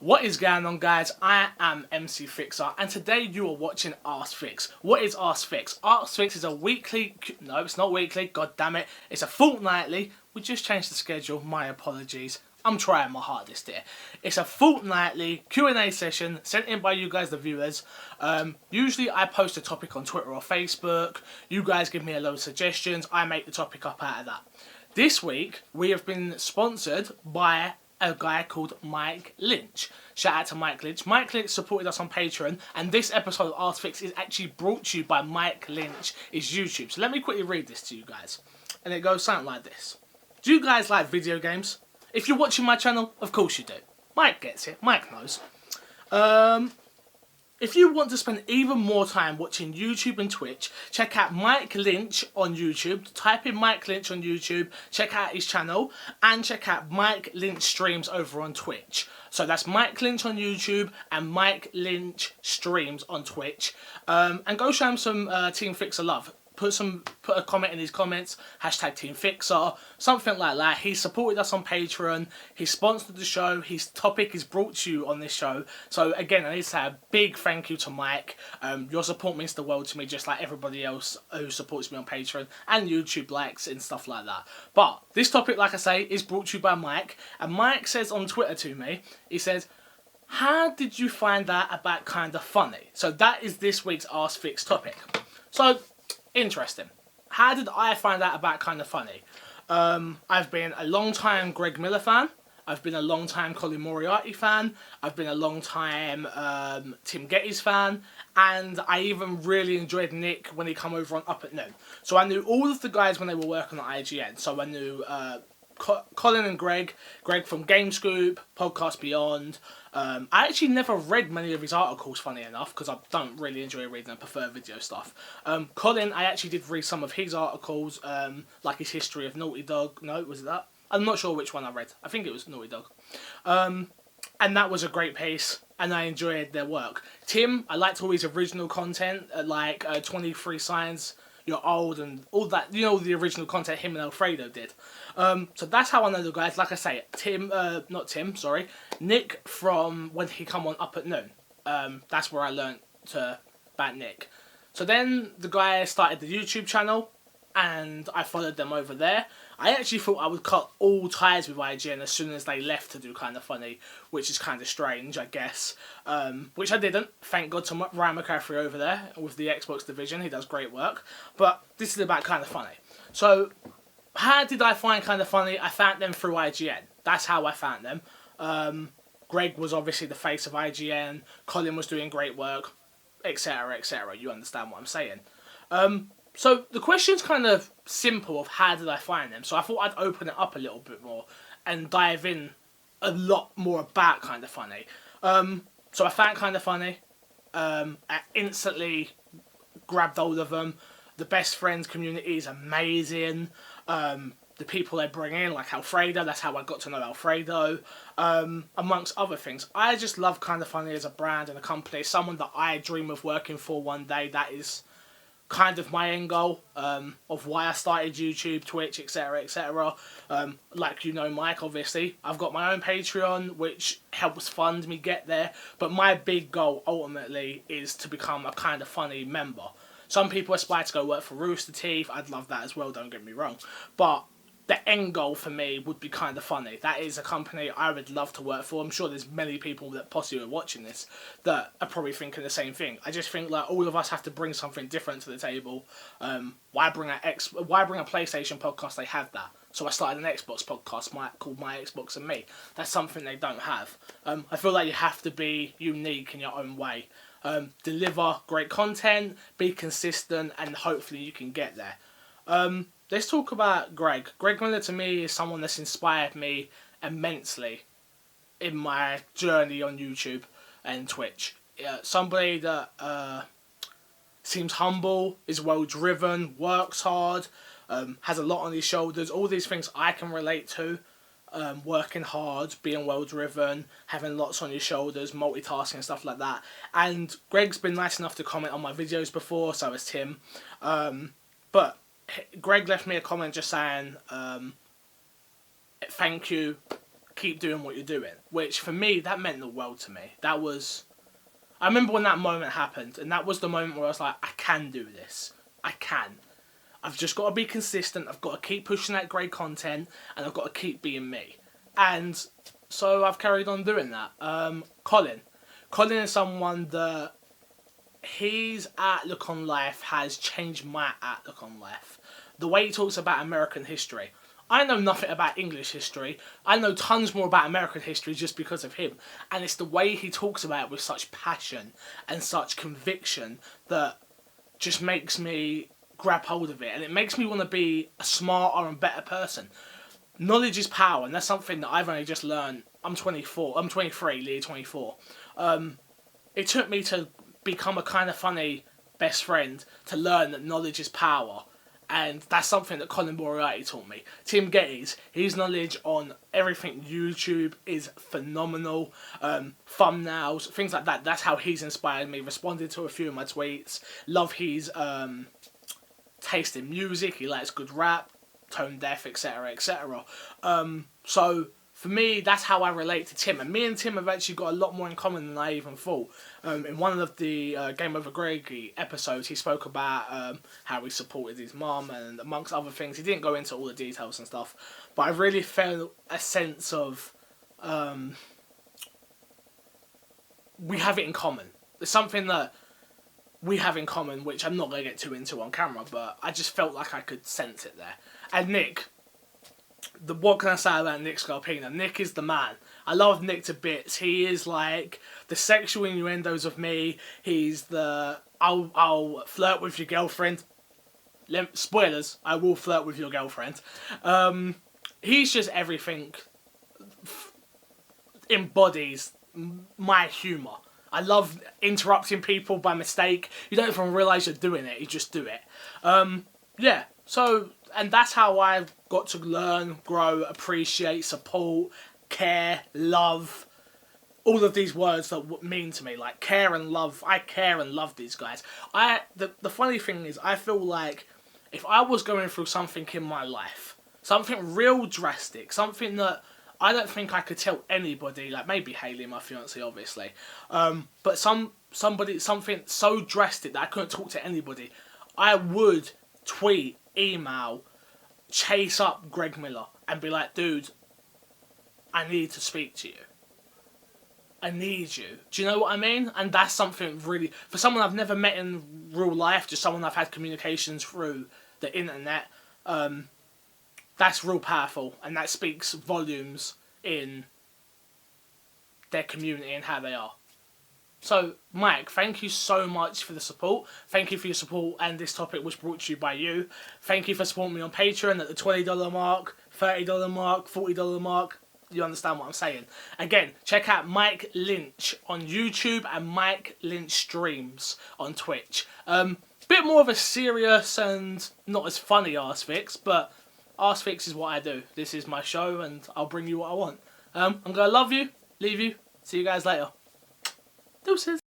What is going on, guys? I am MC Fixer, and today you are watching AskFixz. What is AskFixz? AskFixz is a weekly, no it's not weekly, god damn it, it's a fortnightly, we just changed the schedule, my apologies. I'm trying my hardest here. It's a fortnightly Q&A session sent in by you guys, the viewers. Usually I post a topic on Twitter or Facebook, you guys give me a load of suggestions, I make the topic up out of that. This week, we have been sponsored by a guy called Mike Lynch. Shout out to Mike Lynch. Mike Lynch supported us on Patreon, and this episode of AskFixz is actually brought to you by Mike Lynch, his YouTube. So let me quickly read this to you guys. And it goes something like this. Do you guys like video games? If you're watching my channel, of course you do. Mike gets it. Mike knows. If you want to spend even more time watching YouTube and Twitch, check out Mike Lynch on YouTube. Type in Mike Lynch on YouTube, check out his channel, and check out Mike Lynch streams over on Twitch. So that's Mike Lynch on YouTube and Mike Lynch streams on Twitch. And go show him some Team Fixer love. Put a comment in his comments, hashtag Team Fixer, something like that. He supported us on Patreon, he sponsored the show, his topic is brought to you on this show. So again, I need to say a big thank you to Mike. Your support means the world to me, just like everybody else who supports me on Patreon and YouTube likes and stuff like that. But this topic, like I say, is brought to you by Mike. And Mike says on Twitter to me, he says, how did you find that about Kinda Funny? So that is this week's AskFixz topic. So, interesting. How did I find out about Kinda Funny? I've been a long time Greg Miller fan. I've been a long time Colin Moriarty fan. I've been a long time Tim Gettys fan. And I even really enjoyed Nick when he come over on Up at Noon. So I knew all of the guys when they were working at IGN. So I knew Colin and Greg from Game Scoop, Podcast Beyond. I actually never read many of his articles, funny enough, because I don't really enjoy reading, I prefer video stuff. Colin, I actually did read some of his articles, like his history of Naughty Dog. No, was it that? I'm not sure which one I read. I think it was Naughty Dog. And that was a great piece, and I enjoyed their work. Tim, I liked all his original content, like 23 Signs You're Old and all that, you know, the original content him and Alfredo did. So that's how I know the guys. Like I say, Nick from when he come on Up at Noon. That's where I learnt about Nick. So then the guy started the YouTube channel, and I followed them over there. I actually thought I would cut all ties with IGN as soon as they left to do Kinda Funny, which is kind of strange, I guess. Which I didn't. Thank God to Ryan McCaffrey over there with the Xbox division. He does great work. But this is about Kinda Funny. So, how did I find Kinda Funny? I found them through IGN. That's how I found them. Greg was obviously the face of IGN. Colin was doing great work, etc., etc. You understand what I'm saying. So the question's kind of simple of how did I find them. So I thought I'd open it up a little bit more and dive in a lot more about Kinda Funny. So I found Kinda Funny. I instantly grabbed hold of them. The best friends community is amazing. The people they bring in, like Alfredo, that's how I got to know Alfredo, amongst other things. I just love Kinda Funny as a brand and a company, someone that I dream of working for one day. That is kind of my end goal of why I started YouTube, Twitch, etc., etc. Like you know, Mike, obviously, I've got my own Patreon, which helps fund me get there, but my big goal, ultimately, is to become a Kinda Funny member. Some people aspire to go work for Rooster Teeth. I'd love that as well, don't get me wrong. But the end goal for me would be Kinda Funny. That is a company I would love to work for. I'm sure there's many people that possibly are watching this that are probably thinking the same thing. I just think like all of us have to bring something different to the table. Why bring a PlayStation podcast? They have that. So I started an Xbox podcast called My Xbox and Me. That's something they don't have. I feel like you have to be unique in your own way. Deliver great content, be consistent, and hopefully you can get there. Let's talk about Greg. Greg Miller to me is someone that's inspired me immensely in my journey on YouTube and Twitch. Somebody that seems humble, is well driven, works hard, has a lot on his shoulders. All these things I can relate to. Working hard, being well driven, having lots on your shoulders, multitasking and stuff like that. And Greg's been nice enough to comment on my videos before, so has Tim. But Greg left me a comment just saying, thank you keep doing what you're doing. Which, for me, that meant the world to me. That was... I remember when that moment happened, and that was the moment where I was like, I can do this. I can. I've just got to be consistent, I've got to keep pushing that great content, and I've got to keep being me. And so I've carried on doing that. Colin. Colin is someone that his outlook on life has changed my outlook on life. The way he talks about American history. I know nothing about English history. I know tons more about American history just because of him. And it's the way he talks about it with such passion and such conviction that just makes me grab hold of it. And it makes me want to be a smarter and better person. Knowledge is power, and that's something that I've only just learned. I'm 24. I'm 23, Lee 24. It took me to become a kind of funny best friend to learn that knowledge is power. And that's something that Colin Moriarty taught me. Tim Geddes, his knowledge on everything YouTube is phenomenal. Thumbnails, things like that. That's how he's inspired me. Responded to a few of my tweets. Love his taste in music. He likes good rap, tone deaf, etc, etc. So for me, that's how I relate to Tim. And me and Tim have actually got a lot more in common than I even thought. In one of the Game Over Greggy episodes, he spoke about how he supported his mum and amongst other things. He didn't go into all the details and stuff, but I really felt a sense of we have it in common. There's something that we have in common, which I'm not going to get too into on camera, but I just felt like I could sense it there. And Nick, what can I say about Nick Scarpino? Nick is the man. I love Nick to bits. He is like the sexual innuendos of me. He's the I'll flirt with your girlfriend. Spoilers, I will flirt with your girlfriend. He's just everything embodies my humour. I love interrupting people by mistake. You don't even realise you're doing it, you just do it. Yeah, so, and that's how I got to learn, grow, appreciate, support, care, love, all of these words that mean to me, like care and love. I care and love these guys. The funny thing is, I feel like if I was going through something in my life, something real drastic, something that I don't think I could tell anybody, like maybe Hayley, my fiance, obviously, but something so drastic that I couldn't talk to anybody, I would tweet, email, chase up Greg Miller and be like, dude, I need to speak to you. I need you. Do you know what I mean? And that's something really, for someone I've never met in real life, just someone I've had communications through the internet, that's real powerful, and that speaks volumes in their community and how they are. So, Mike, thank you so much for the support. Thank you for your support, and this topic was brought to you by you. Thank you for supporting me on Patreon at the $20 mark, $30 mark, $40 mark. You understand what I'm saying. Again, check out Mike Lynch on YouTube and Mike Lynch Streams on Twitch. Bit more of a serious and not as funny AskFixz, but AskFixz is what I do. This is my show, and I'll bring you what I want. I'm going to love you, leave you, see you guys later. Deuces.